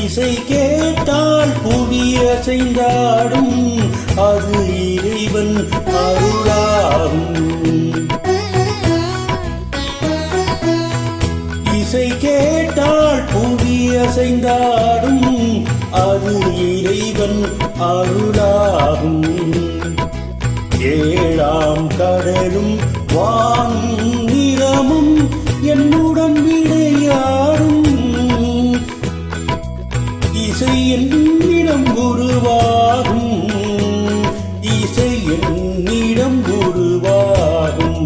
இசை கேட்டால் புவிய செய்தாடும் அது இறைவன் அருளாகும். இசை கேட்டால் புவிய செய்தாடும் அது இறைவன் அருளாகும். ஏழாம் கடலும் வானும் நிறமும் என்னுடன் விளையாடும். இசை என்னிடம் உருவாகும். இசை என்னிடம் உருவாகும்.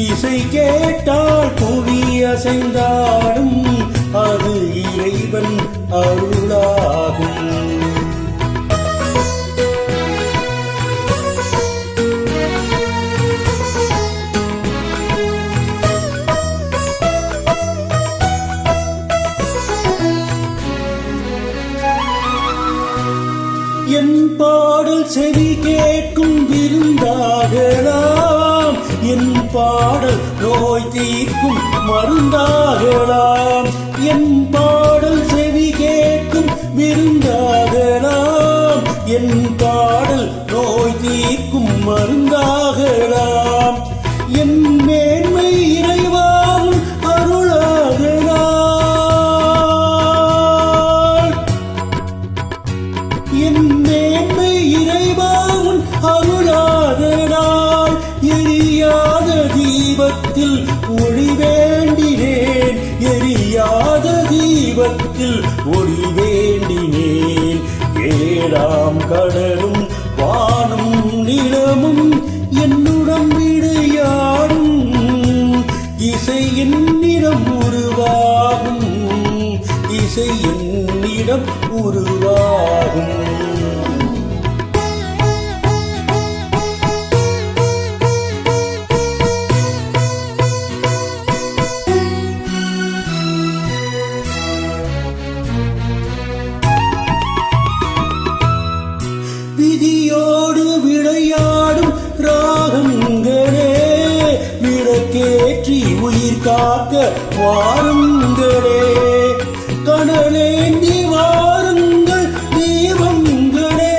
இசை கேட்டால் புவி அசைந்தாடும் அது இறைவன் அருளாகும். என் பாடல் செவி கேட்கும் விருந்தாகலாம். என் பாடல் நோய் தீர்க்கும் மருந்தாகலாம். என் பாடல் செவி கேட்கும் விருந்தாகலாம். என் பாடல் நோய் தீர்க்கும் மருந்தாகலாம். என் மேன்மை இறைவால் அருளாகலாம். என் மேன்மை இறைவான் அருளாகலாம். எரியாத தீபத்தில் ஒளி வேண்டினேன். எரியாத தீபத்தில் ஒளி வேண்டினேன். ஏழாம் கடலும் வானும் நிலமும் என்னுடன் விளையாடும். இசை என்னிடம் உருவாகும். இசை என்னிடம் உருவாகும். விதியோடு விளையாடும் ராகங்களே, விளக்கேற்றி உயிர் காக்க வாருங்களே. கடலேந்தி வாருங்கள் தீபங்களே.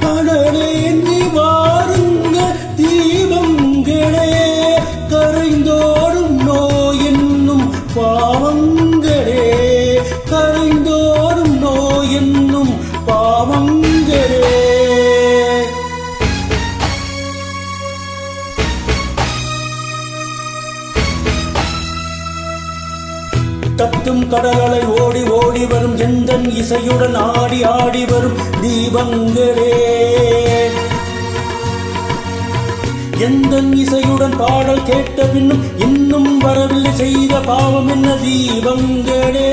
கடலேந்தி வாருங்கள் தீபங்களே. கரைந்தோடும் நோய் என்னும் பாவங்களே. கரைந்தோடும் நோய் என்னும் பாவங்களே. தத்தும் கடலை ஓடி ஓடி வரும் எந்தன் இசையுடன் ஆடி ஆடி வரும் தீபங்களே. எந்தன் இசையுடன் பாடல் கேட்ட பின்னும் இன்னும் வரவில்லை செய்த பாவம் என்ன தீபங்களே.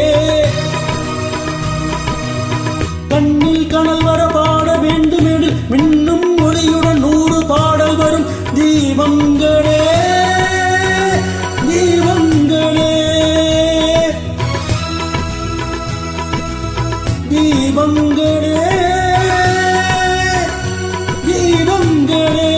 கண்ணில் கனல் வர பாட வேண்டுமெனில் மின்னும் ஒளியுடன் 100 பாடல் வரும் தீபங்களே. தீபங்களே. தீபங்களே. தீபங்களே.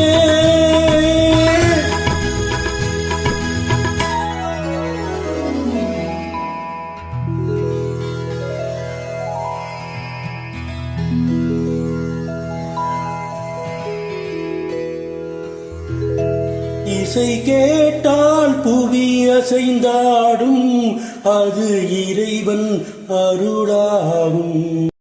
இசை கேட்டால் புவி அசைந்தாடும் அது இறைவன் அருளாகும்.